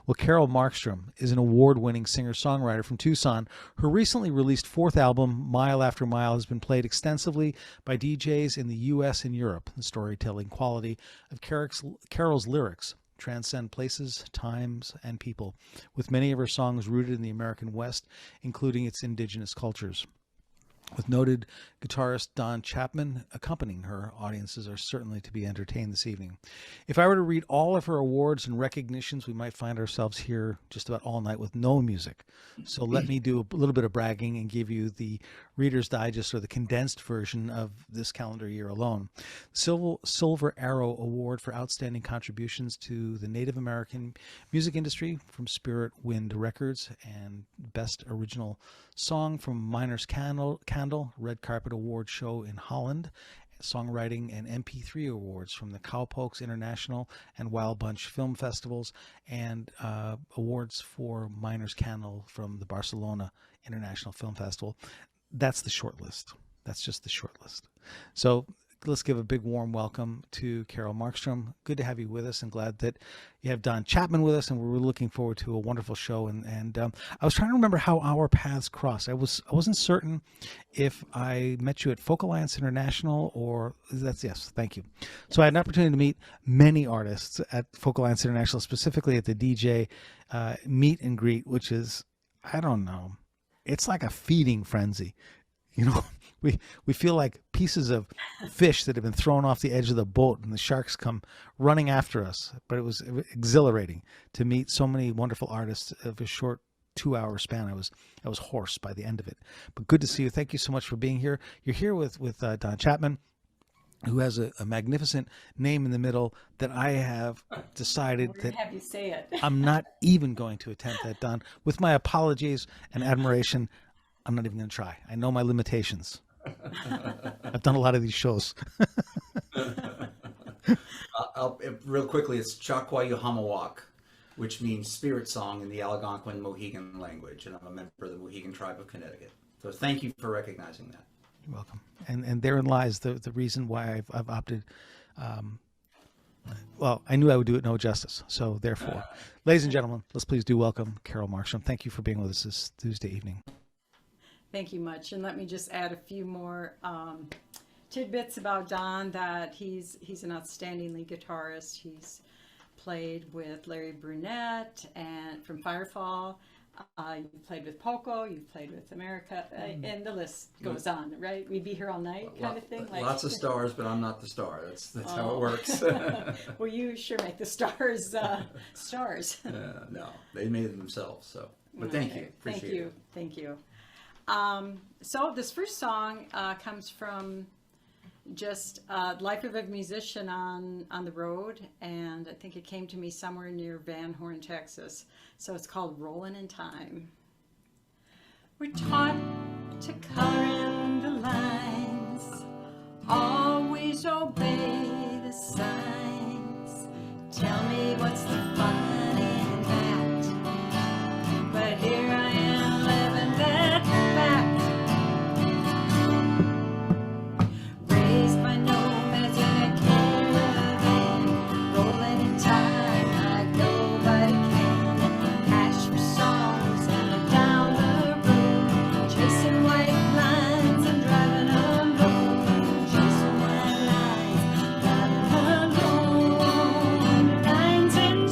Well, Carol Markstrom is an award-winning singer-songwriter from Tucson. Her recently released fourth album, Mile After Mile, has been played extensively by DJs in the U.S. and Europe. The storytelling quality of Carol's lyrics transcend places, times, and people, with many of her songs rooted in the American West, including its indigenous cultures. With noted guitarist Don Chapman accompanying her, audiences are certainly to be entertained this evening. If I were to read all of her awards and recognitions, we might find ourselves here just about all night with no music. So let me do a little bit of bragging and give you the Reader's Digest, or the condensed version of this calendar year alone. Silver Arrow Award for Outstanding Contributions to the Native American Music Industry from Spirit Wind Records, and Best Original Song from Miners Candle, Red Carpet Award Show in Holland, Songwriting and MP3 Awards from the Cowpokes International and Wild Bunch Film Festivals, and awards for Miners Candle from the Barcelona International Film Festival. That's the short list. That's just the short list. So let's give a big warm welcome to Carol Markstrom. Good to have you with us, and glad that you have Don Chapman with us, and we're looking forward to a wonderful show. And I was trying to remember how our paths crossed. I wasn't certain if I met you at Folk Alliance International, or yes, thank you. So I had an opportunity to meet many artists at Folk Alliance International, specifically at the DJ meet and greet, which is, I don't know, it's like a feeding frenzy. You know, we feel like pieces of fish that have been thrown off the edge of the boat, and the sharks come running after us. But it was exhilarating to meet so many wonderful artists of a short 2-hour span. I was hoarse by the end of it. But good to see you. Thank you so much for being here. You're here with Don Chapman, who has a magnificent name in the middle that I have decided that have you say it. I'm not even going to attempt that, Don. With my apologies and admiration, I'm not even going to try. I know my limitations. I've done a lot of these shows. Real quickly, it's Côqayohômuwôk, which means spirit song in the Algonquin Mohegan language, and I'm a member of the Mohegan tribe of Connecticut. So thank you for recognizing that. You're welcome. And therein lies the reason why I've opted. Well, I knew I would do it no justice. So therefore, ladies and gentlemen, let's please do welcome Carol Markstrom. Thank you for being with us this Tuesday evening. Thank you much. And let me just add a few more tidbits about Don, that he's an outstanding lead guitarist. He's played with Larry Brunette and from Firefall. You've played with Poco, you've played with America, and the list goes on, right? We'd be here all night kind of thing. Like, lots of stars, but I'm not the star. That's how it works. Well, you sure make the stars stars. No, they made it themselves. So, but thank you. Appreciate it. Thank you. So this first song comes from just life of a musician on the road, and I think it came to me somewhere near Van Horn, Texas. So it's called Rollin' in Time. We're taught to color in the lines, always obey the signs. Tell me what's the fun in that? But here I am living that fact. Raised by nomads in a caravan, rolling in time like nobody can. Cash for songs and down the road, chasing white lines and driving alone. Chasing white lines, driving alone. Lines and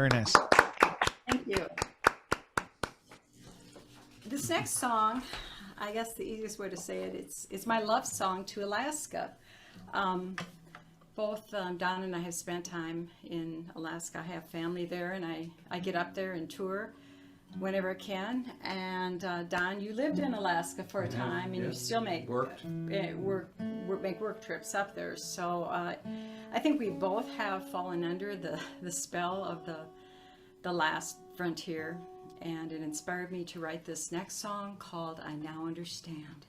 Very nice. Thank you. This next song, I guess the easiest way to say it, it's my love song to Alaska. Both Don and I have spent time in Alaska. I have family there, and I get up there and tour whenever I can. And Don, you lived in Alaska for a time, and you still make work trips up there. So I think we both have fallen under the spell of the last frontier, and it inspired me to write this next song called "I Now Understand."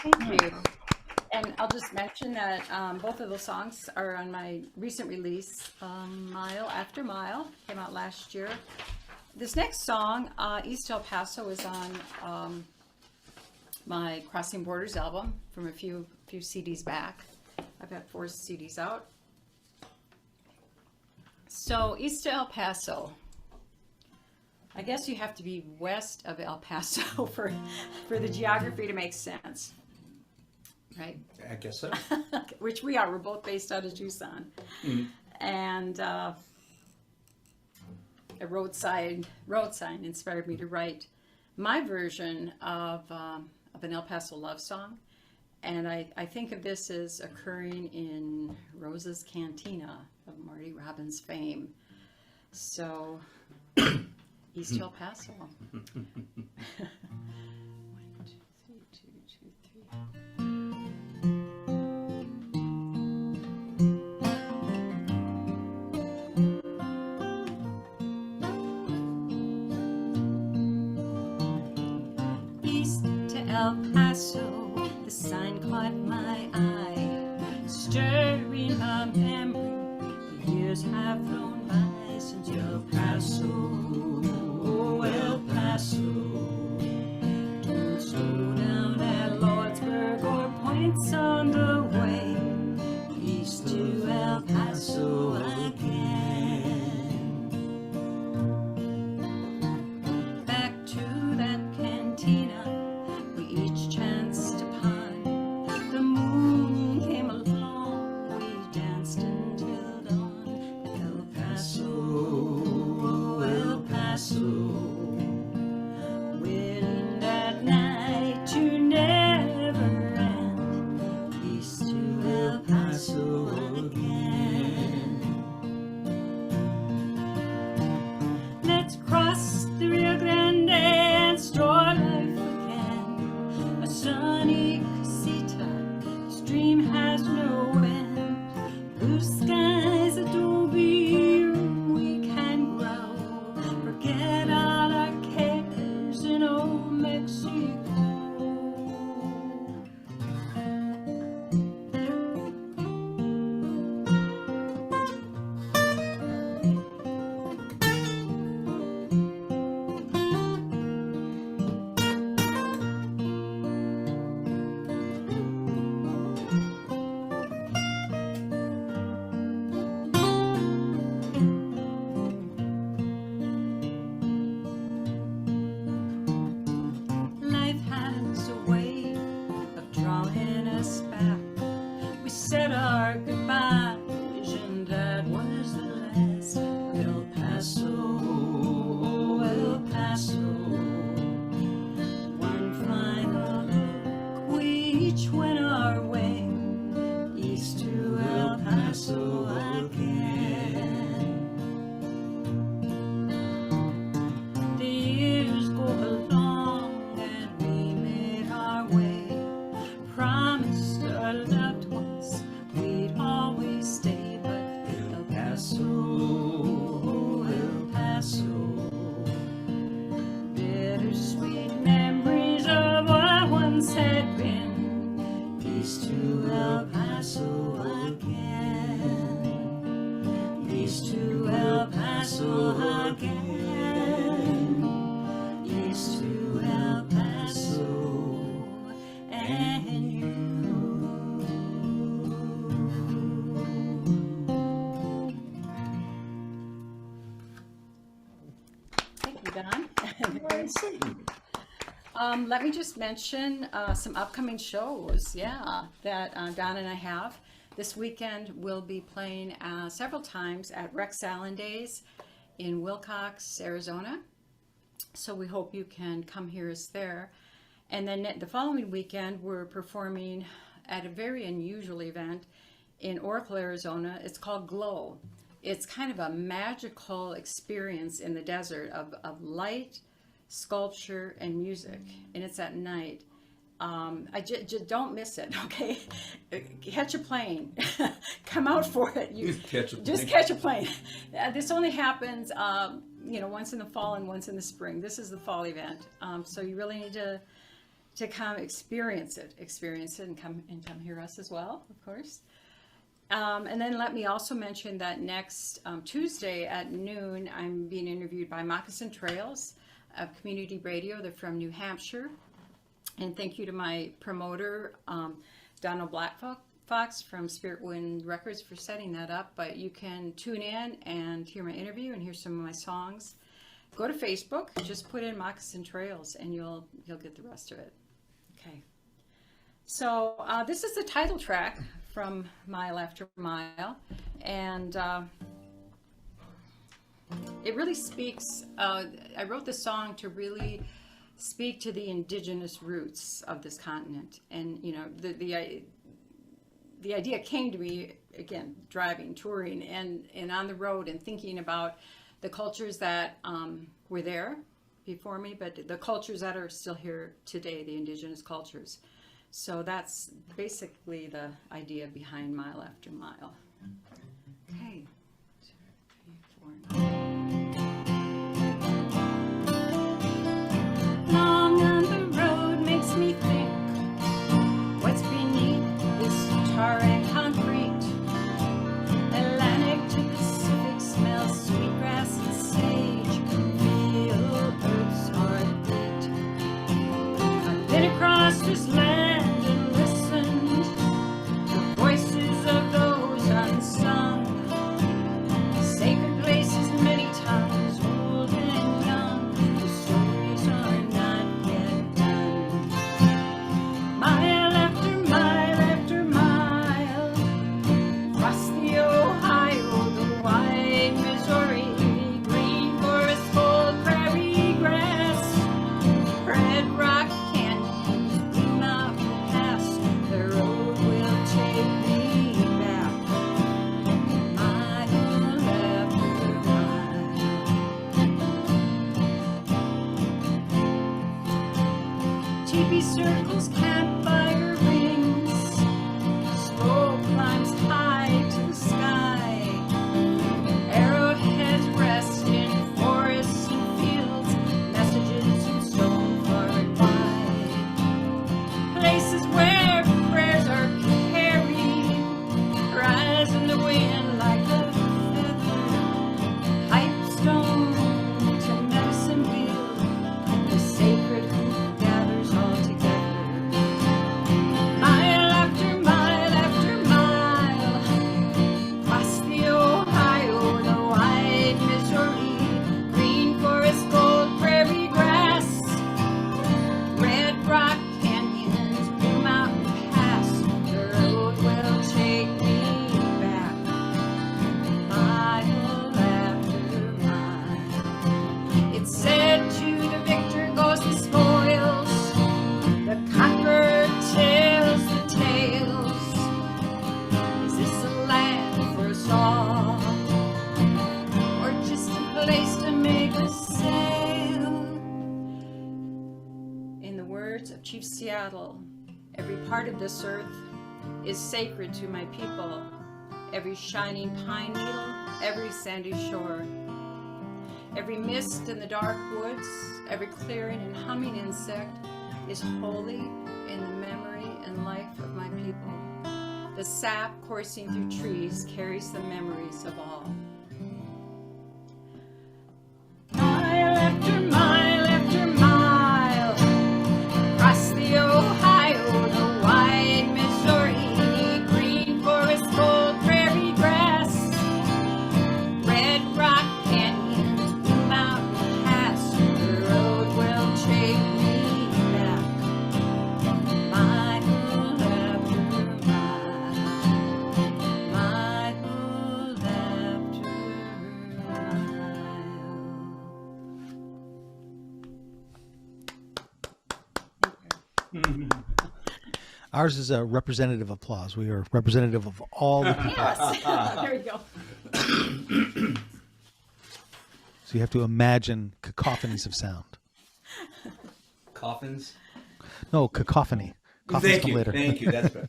Thank you. And I'll just mention that both of those songs are on my recent release, Mile After Mile, came out last year. This next song, East El Paso, is on my Crossing Borders album from a few CDs back. I've got 4 CDs out. So East El Paso. I guess you have to be west of El Paso for the geography to make sense. Right? I guess so. Which we are. We're both based out of Tucson. Mm-hmm. And a road sign inspired me to write my version of an El Paso love song. And I think of this as occurring in Rosa's Cantina of Marty Robbins fame. So, East El Paso. 1, 2, 3, 2, 2, 3. East to El Paso, the sign caught my eye. fond memory. The years have flown by since El Paso, oh El Paso. Don't slow down at Lordsburg or points on the way east to El Paso again. Back to that cantina we each chanced upon. The moon came along, we danced until dawn. El Paso, oh El Paso. Waiting that night to never end, east to El Paso again. Let's cross the Rio Grande and store life again. A sunny casita, this dream has no end. Blue skies, adobe room we can grow. Forget all our cares in old Mexico. Life has a way of drawing us back. We said our goodbyes, and that was the last. El Paso, oh El Paso. One final look, we each went our way east to El Paso again. The years go along and we made our way. Promised our loved ones we'd always stay, but El Paso, oh El Paso. Bittersweet memories of what once had been, east to El Paso again. East to El Paso again. East to El Paso and you. Thank you, Don. Let me just mention some upcoming shows, that Don and I have. This weekend we'll be playing several times at Rex Allen Days in Wilcox, Arizona. So we hope you can come hear us there. And then the following weekend, we're performing at a very unusual event in Oracle, Arizona. It's called Glow. It's kind of a magical experience in the desert of light, sculpture, and music. And it's at night. I just don't miss it, okay? Catch a plane. Come out for it. Just catch a plane. This only happens, once in the fall and once in the spring. This is the fall event. So you really need to come experience it and come hear us as well, of course. And then let me also mention that next Tuesday at noon, I'm being interviewed by Moccasin Trails of Community Radio. They're from New Hampshire. And thank you to my promoter, Donald Blackfox from Spirit Wind Records, for setting that up. But you can tune in and hear my interview and hear some of my songs. Go to Facebook, just put in Moccasin Trails, and you'll get the rest of it. Okay. So this is the title track from Mile After Mile, and it really speaks. I wrote this song to really speak to the indigenous roots of this continent, and the idea came to me again driving, touring, and on the road, and thinking about the cultures that were there before me, but the cultures that are still here today, the indigenous cultures. So that's basically the idea behind Mile After Mile. Okay. 2, 3, 4. Long on the road makes me think what's beneath this tar and concrete. Baby circles campfire rings, smoke climbs high to the sky. Arrowheads rest in forests and fields, messages in stone far and wide. Places where prayers are carried, rise in the wind like a feather. Pipestone to medicine wheel, the sacred who gathers all together. Mile after mile after mile, across the Ohio, the wide Missouri, green forest, gold prairie grass, red rock canyons, blue mountain pass. The road will take me back, mile after mile. It's said to the victor goes the spoils, the conqueror tells the tales. Is this a land for us all, or just a place to make us sail? In the words of Chief Seattle, every part of this earth is sacred to my people. Every shining pine needle, every sandy shore, every mist in the dark woods, every clearing and humming insect is holy in the memory and life of my people. The sap coursing through trees carries the memories of all. Mile after mile after mile, across the Ohio, the wide Missouri, green forest, gold prairie grass, red rock canyons, blue mountain pass. The road will take me back, mile after mile, mile after mile. Ours is a representative applause. We are representative of all the people. Yes, there you go. So you have to imagine cacophonies of sound. Coffins. No, cacophony. Coffins Thank come you. later. Thank you. That's better.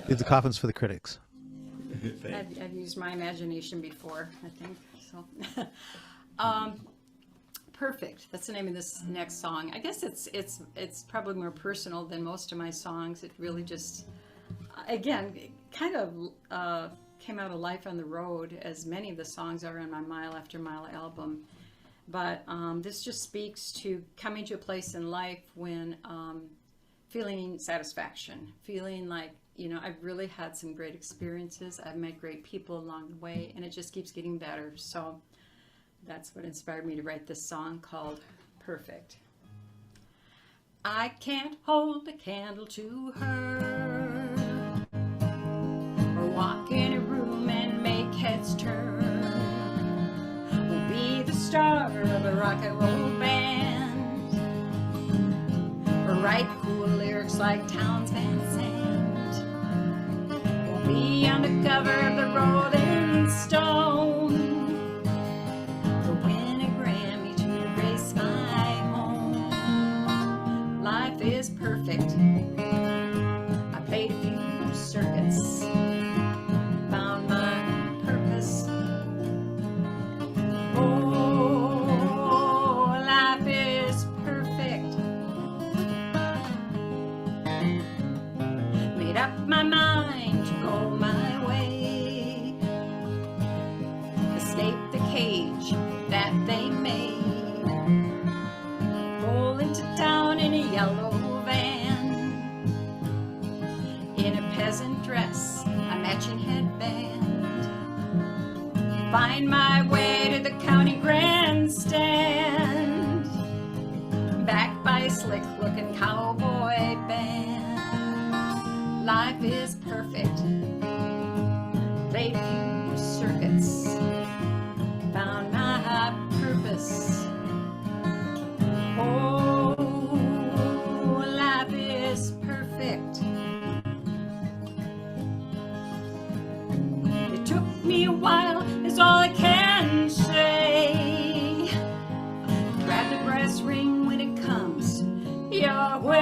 Leave the coffins for the critics. I've used my imagination before, I think. So, Perfect. That's the name of this next song. I guess it's probably more personal than most of my songs. It really just, again, it kind of came out of life on the road, as many of the songs are on my Mile After Mile album. But this just speaks to coming to a place in life when feeling satisfaction, feeling like, you know, I've really had some great experiences. I've met great people along the way, and it just keeps getting better. So that's what inspired me to write this song called Perfect. I can't hold a candle to her, or walk in a room and make heads turn, or be the star of a rock and roll band, or write cool lyrics like Townes Van Sant, or be on the cover of the Rolling Stone, or win a Grammy to grace my home. Life is perfect. I played a few circuits, found my purpose. Oh, life is perfect. Made up my mind to go my way, escape the cage that they made, roll into town in a yellow van, in a peasant dress, a matching headband, find my way to the county grandstand, backed by a slick looking cowboy band. Life is perfect. Played a few circuits, found my purpose. Oh, life is perfect. It took me a while, is all I can say. Grab the brass ring when it comes your way.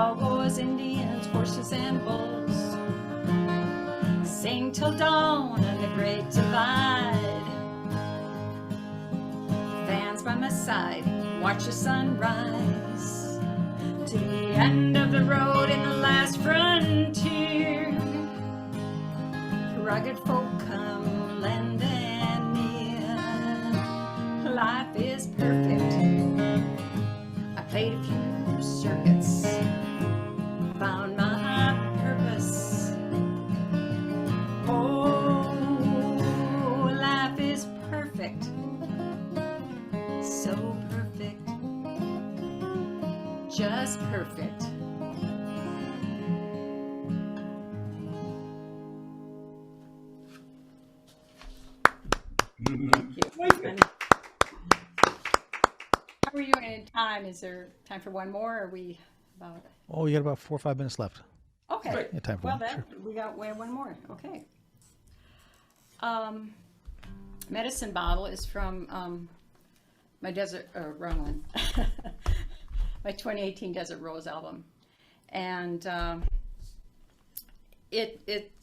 cowboys, Indians, horses, and bulls. Sing till dawn on the great divide. Fans by my side, watch the sun rise. To the end of the road in the last frontier. Rugged folk come, lend and near. Life is perfect. I played a few circuits, found my purpose. Oh, life is perfect, so perfect, just perfect. Thank you. And how are you in time? Is there time for one more? Or are we about? Oh, you got about 4 or 5 minutes left. Okay. Great. Yeah, time for Well, one. that Sure. we have one more. Okay. Medicine Bottle is from my wrong one. My 2018 Desert Rose album, and it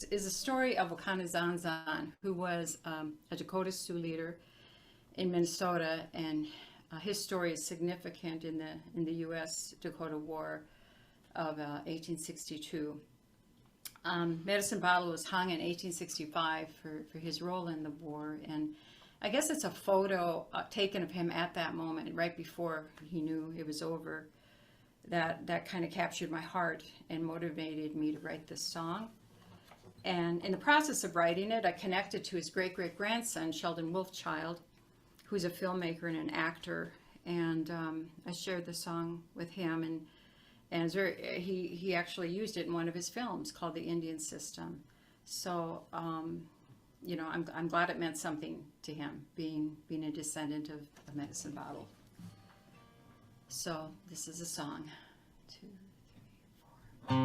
is a story of Wakana Zanzan, who was a Dakota Sioux leader in Minnesota, and his story is significant in the U.S. Dakota War of 1862. Medicine Bottle was hung in 1865 for his role in the war, and I guess it's a photo taken of him at that moment, right before he knew it was over, that kind of captured my heart and motivated me to write this song. And in the process of writing it, I connected to his great-great-grandson, Sheldon Wolfchild, who's a filmmaker and an actor, and I shared the song with him, and it's he actually used it in one of his films called The Indian System. So I'm glad it meant something to him, being a descendant of Medicine Bottle. So this is a song. 2, 3, 4.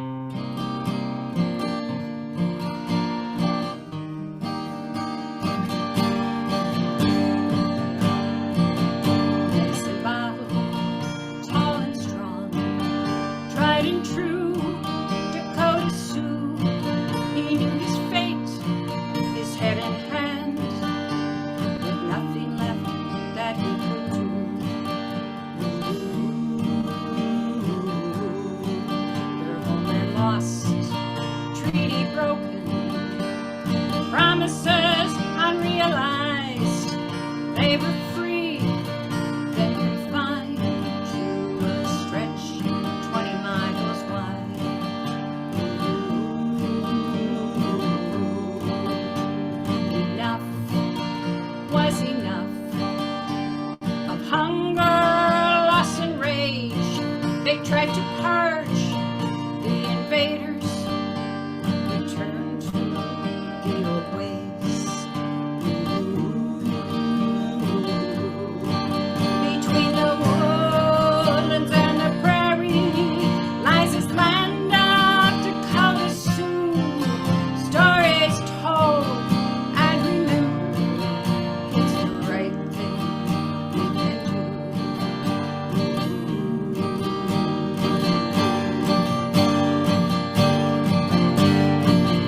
Medicine Bottle, tall and strong, tried and true, Dakota Sioux. He knew his fate, his head in hand, with nothing left that he could do. Their homeland lost, treaty broken, promises unrealized. They were free, then confined to a stretch 20 miles wide. Enough was enough of hunger, loss, and rage. They tried to purge the invaders, return to the old ways. Between the woodlands and the prairie lies this land of Dakota Sioux. Stories told and remembered, it's the right thing we can do.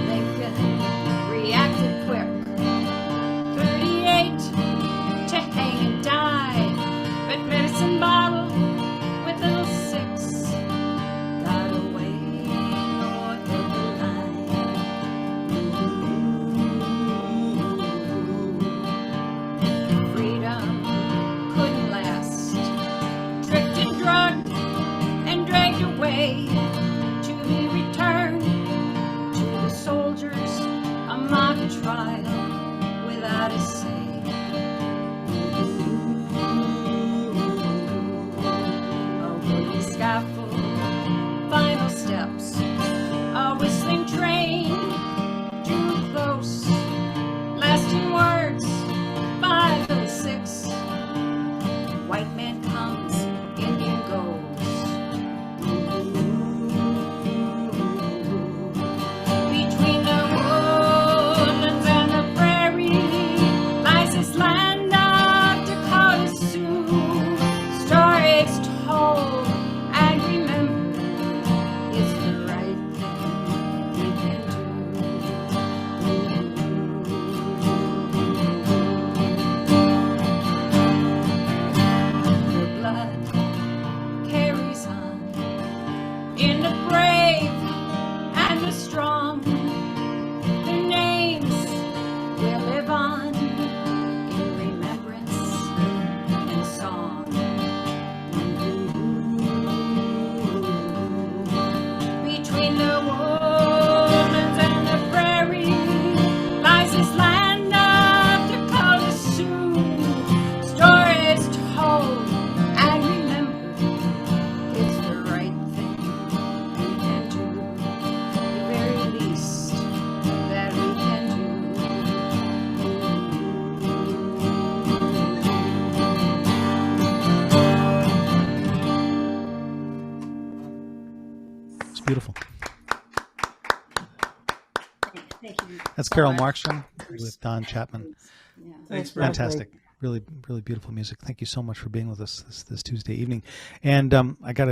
Lincoln reacted quick, 38 to hang and die, but Medicine Bottle with little 6 got away north of the line. Freedom couldn't last, tricked and drugged and dragged away, to be returned to the soldiers, a mock trial without a say. A wooden scaffold, final steps, a whistling train drew close. Lasting words, 5 little 6. White man comes, Indian goes. Between the woodlands and the prairie lies this land of Dakota Sioux. Stories told and remembered, the brave and the strong. Their names will live on in remembrance and song. Between the woodlands and the prairie lies this land of Dakota Sioux. Stories told and remembered. It's the right thing we can do. The very least that we can do. It's beautiful. Thank you. That's so Carol much. Markstrom with Don Chapman. Yeah. Thanks, Brad. Fantastic. Really, really beautiful music. Thank you so much for being with us this Tuesday evening. And I got to